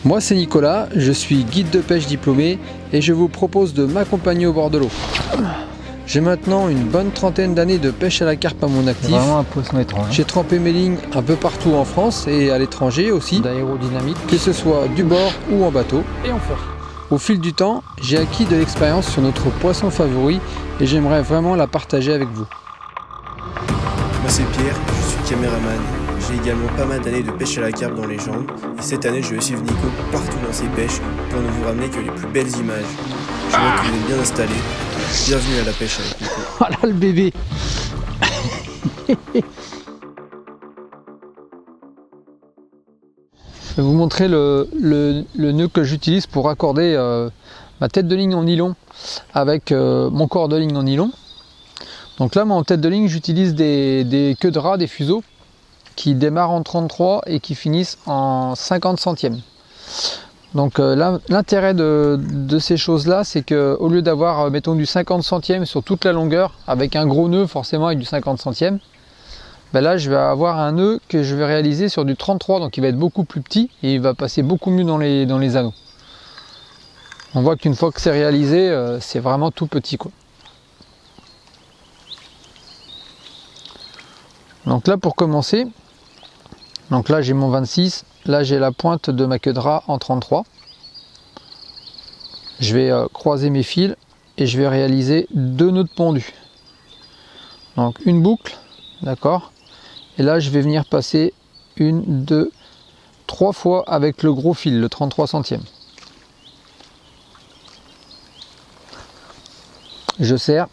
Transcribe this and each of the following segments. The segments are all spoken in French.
Moi c'est Nicolas, je suis guide de pêche diplômé et je vous propose de m'accompagner au bord de l'eau. J'ai maintenant une bonne trentaine d'années de pêche à la carpe à mon actif. Vraiment un poisson étrange. J'ai trempé mes lignes un peu partout en France et à l'étranger aussi, D'aérodynamique. que ce soit du bord ou en bateau. Et en fort. Au fil du temps, j'ai acquis de l'expérience sur notre poisson favori et j'aimerais vraiment la partager avec vous. Moi c'est Pierre, je suis caméraman. J'ai également pas mal d'années de pêche à la carpe dans les jambes et cette année je vais suivre Nico partout dans ses pêches pour ne vous ramener que les plus belles images. Je vois que vous êtes bien installés. Bienvenue à la pêche avec Nico. Oh là le bébé. Je vais vous montrer le nœud que j'utilise pour raccorder ma tête de ligne en nylon avec mon corps de ligne en nylon. Donc là, moi, en tête de ligne, j'utilise des queues de rat, des fuseaux qui démarrent en 33 et qui finissent en 50 centièmes. Donc l'intérêt de ces choses-là, c'est qu'au lieu d'avoir, mettons, du 50 centièmes sur toute la longueur, avec un gros nœud forcément avec du 50 centièmes, ben là je vais avoir un nœud que je vais réaliser sur du 33, donc il va être beaucoup plus petit et il va passer beaucoup mieux dans les anneaux. On voit qu'une fois que c'est réalisé, c'est vraiment tout petit, quoi. Donc là pour commencer, donc là j'ai mon 26, là j'ai la pointe de ma queue de rat en 33. Je vais croiser mes fils et je vais réaliser deux nœuds de pendu. Donc une boucle, d'accord. Et là je vais venir passer une, deux, trois fois avec le gros fil, le 33 centièmes. Je serre,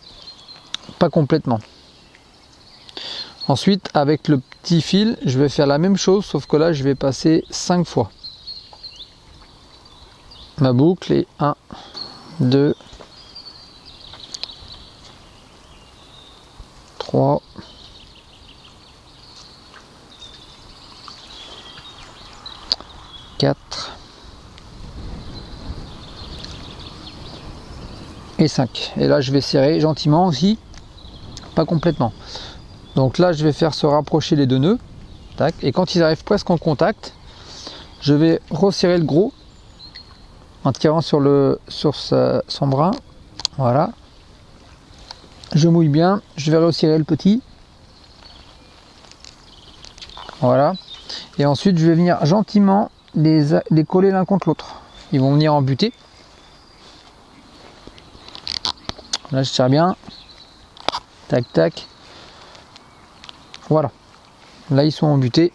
pas complètement. Ensuite, avec le petit fil, je vais faire la même chose, sauf que là, je vais passer 5 fois. Ma boucle est 1, 2, 3, 4 et 5. Et là, je vais serrer gentiment aussi, pas complètement. Donc là, je vais faire se rapprocher les deux nœuds. Tac, et quand ils arrivent presque en contact, je vais resserrer le gros en tirant sur son brin. Voilà. Je mouille bien. Je vais resserrer le petit. Voilà. Et ensuite, je vais venir gentiment les coller l'un contre l'autre. Ils vont venir en butée. Là, je tire bien. Tac, tac. Voilà, là ils sont embutés.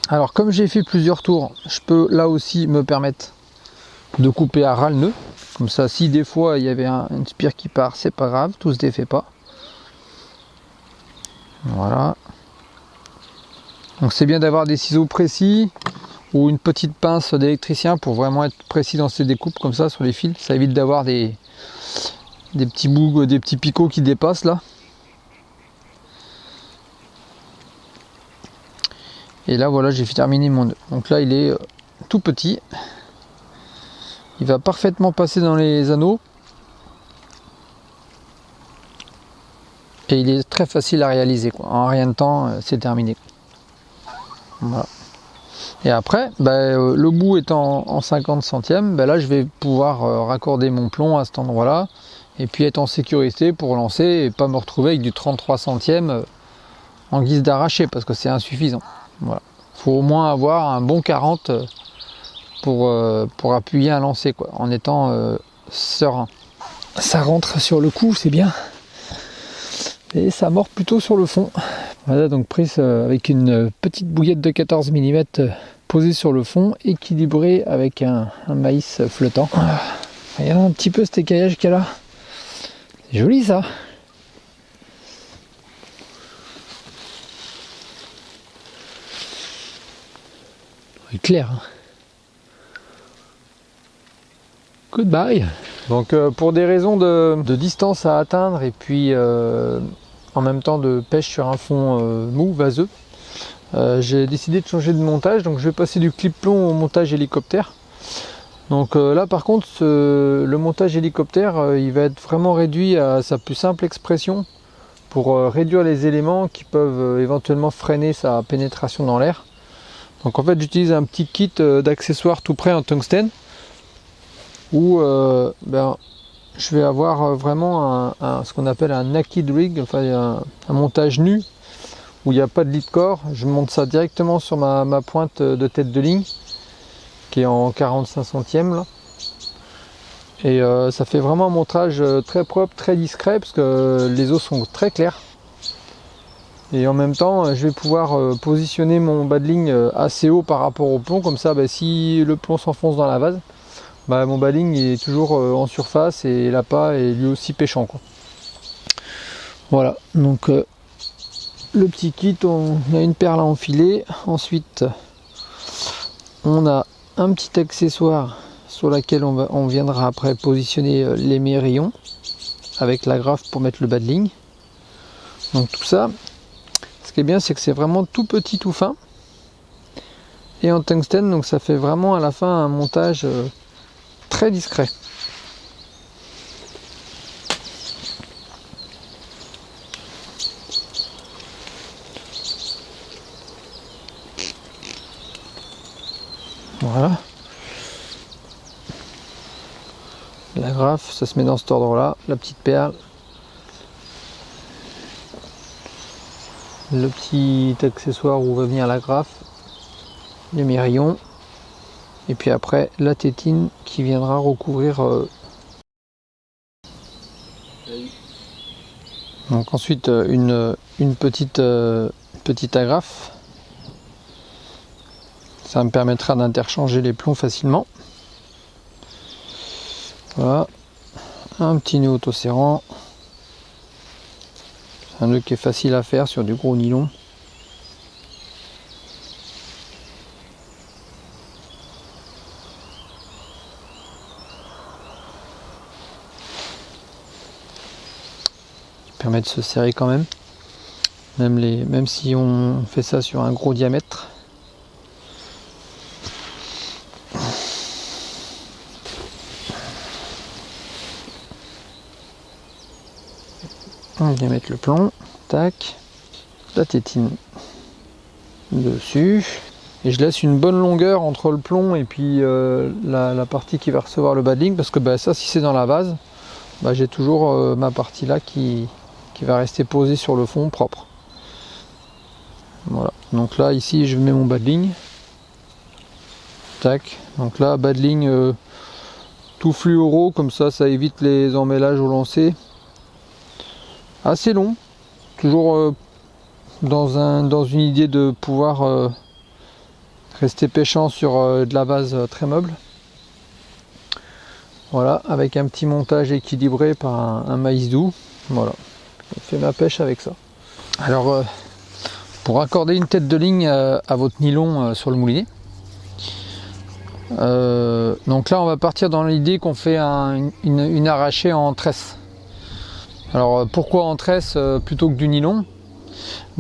Alors comme j'ai fait plusieurs tours, je peux là aussi me permettre de couper à ras le nœud. Comme ça, si des fois il y avait une spire qui part, c'est pas grave, tout se défait pas. Voilà. Donc c'est bien d'avoir des ciseaux précis ou une petite pince d'électricien pour vraiment être précis dans ces découpes comme ça sur les fils. Ça évite d'avoir des petits bouts, des petits picots qui dépassent là. Et là voilà, j'ai terminé mon nœud. Donc là il est tout petit. Il va parfaitement passer dans les anneaux. Et il est très facile à réaliser, quoi. En rien de temps, c'est terminé. Voilà. Et après, le bout étant en 50 centièmes, là je vais pouvoir raccorder mon plomb à cet endroit-là. Et puis être en sécurité pour lancer et pas me retrouver avec du 33 centièmes en guise d'arraché, parce que c'est insuffisant. Voilà. Faut au moins avoir un bon 40 pour appuyer un lancer, quoi, en étant serein. Ça rentre sur le coup, c'est bien. Et ça mord plutôt sur le fond. Voilà, donc prise avec une petite bouillette de 14 mm posée sur le fond, équilibrée avec un maïs flottant. Regarde un petit peu cet écaillage qu'il y a là. C'est joli ça. Clair. Goodbye. Donc pour des raisons de distance à atteindre et puis en même temps de pêche sur un fond mou, vaseux, j'ai décidé de changer de montage. Donc je vais passer du clip plomb au montage hélicoptère. Donc là par contre le montage hélicoptère il va être vraiment réduit à sa plus simple expression pour réduire les éléments qui peuvent éventuellement freiner sa pénétration dans l'air. Donc en fait j'utilise un petit kit d'accessoires tout prêt en tungstène où je vais avoir vraiment ce qu'on appelle un naked rig, enfin un montage nu où il n'y a pas de lead core. Je monte ça directement sur ma pointe de tête de ligne qui est en 45 centièmes là. Et ça fait vraiment un montage très propre, très discret parce que les os sont très clairs. Et en même temps, je vais pouvoir positionner mon bas de ligne assez haut par rapport au plomb. Comme ça, si le plomb s'enfonce dans la vase, mon bas de ligne est toujours en surface et l'appât est lui aussi pêchant, quoi. Voilà, donc le petit kit, on a une perle à enfiler. Ensuite, on a un petit accessoire sur laquelle on viendra après positionner les mérillons avec l'agrafe pour mettre le bas de ligne. Donc tout ça, ce qui est bien, c'est que c'est vraiment tout petit, tout fin et en tungstène, donc ça fait vraiment à la fin un montage très discret. Voilà. L'agrafe, ça se met dans cet ordre-là. La petite perle. Le petit accessoire où va venir l'agrafe. Les mérillons. Et puis après, la tétine qui viendra recouvrir. Donc ensuite, une petite agrafe. Ça me permettra d'interchanger les plombs facilement. Voilà, un petit nœud autoserrant. C'est un nœud qui est facile à faire sur du gros nylon. Qui permet de se serrer quand même. Même si on fait ça sur un gros diamètre. On vient mettre le plomb, tac, la tétine dessus, et je laisse une bonne longueur entre le plomb et puis la partie qui va recevoir le bas de ligne, parce que ça, si c'est dans la vase, j'ai toujours ma partie là qui va rester posée sur le fond propre. Voilà, donc là ici je mets mon bas de ligne, tac, donc là bas de ligne tout fluoro, comme ça évite les emmêlages au lancer. Assez long, toujours dans une idée de pouvoir rester pêchant sur de la base très meuble. Voilà, avec un petit montage équilibré par un maïs doux. Voilà, je fais ma pêche avec ça. Alors, pour accorder une tête de ligne à votre nylon sur le moulinet, donc là on va partir dans l'idée qu'on fait une arrachée en tresse. Alors pourquoi en tresse plutôt que du nylon?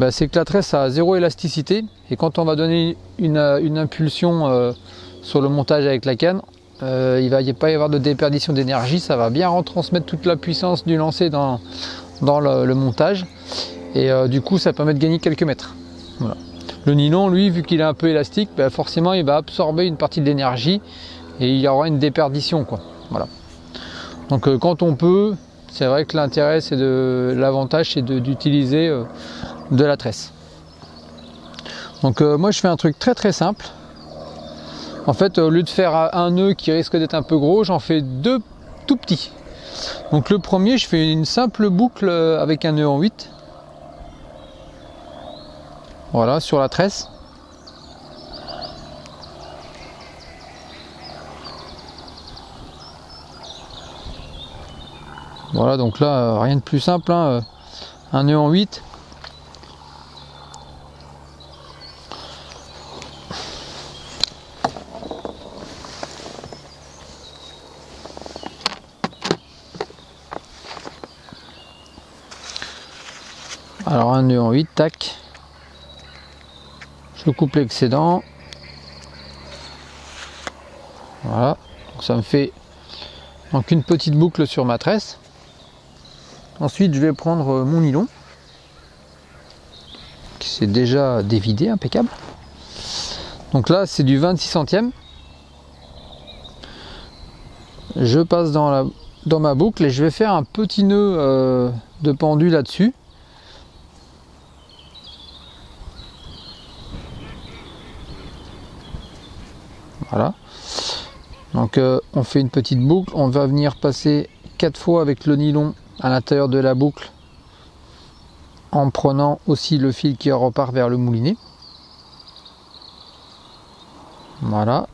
C'est que la tresse a zéro élasticité et quand on va donner une impulsion sur le montage avec la canne, il va pas y avoir de déperdition d'énergie, ça va bien retransmettre toute la puissance du lancer dans le montage et du coup ça permet de gagner quelques mètres. Voilà. Le nylon, lui, vu qu'il est un peu élastique, forcément il va absorber une partie de l'énergie et il y aura une déperdition, quoi. Voilà. Donc quand on peut, c'est vrai que l'avantage c'est d'utiliser de la tresse. Donc moi je fais un truc très très simple. En fait, au lieu de faire un nœud qui risque d'être un peu gros, j'en fais deux tout petits. Donc le premier, je fais une simple boucle avec un nœud en 8. Voilà, sur la tresse. Voilà, donc là, rien de plus simple, hein, un nœud en 8. Alors un nœud en 8, tac. Je coupe l'excédent. Voilà, donc ça me fait donc une petite boucle sur ma tresse. Ensuite, je vais prendre mon nylon qui s'est déjà dévidé, impeccable. Donc là c'est du 26 centièmes. Je passe dans ma boucle et je vais faire un petit nœud de pendu là-dessus. Voilà. Donc on fait une petite boucle, on va venir passer 4 fois avec le nylon à l'intérieur de la boucle en prenant aussi le fil qui repart vers le moulinet. Voilà.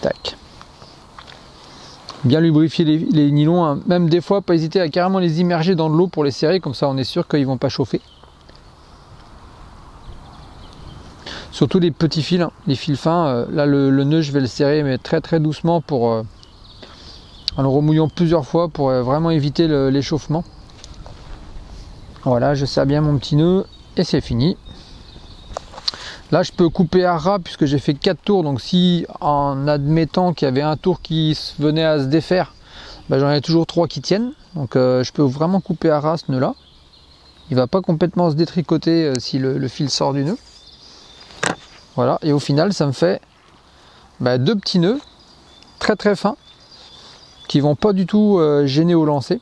Tac. Bien lubrifier les nylons, hein. Même des fois pas hésiter à carrément les immerger dans de l'eau pour les serrer, comme ça on est sûr qu'ils vont pas chauffer. Surtout les petits fils, hein. Les fils fins, là le nœud je vais le serrer mais très très doucement pour en le remouillant plusieurs fois pour vraiment éviter l'échauffement. Voilà, je serre bien mon petit nœud et c'est fini. Là je peux couper à ras puisque j'ai fait 4 tours, donc si en admettant qu'il y avait un tour qui venait à se défaire, ben, j'en ai toujours 3 qui tiennent, donc je peux vraiment couper à ras ce nœud là. Il va pas complètement se détricoter si le fil sort du nœud. Voilà, et au final ça me fait 2 petits nœuds très très fins qui vont pas du tout gêner au lancer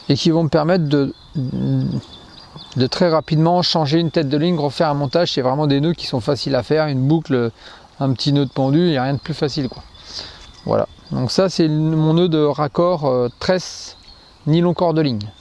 et qui vont me permettre de très rapidement changer une tête de ligne, refaire un montage. C'est vraiment des nœuds qui sont faciles à faire, une boucle, un petit nœud de pendu, il n'y a rien de plus facile quoi. Voilà, donc ça c'est mon nœud de raccord tresse nylon corde ligne.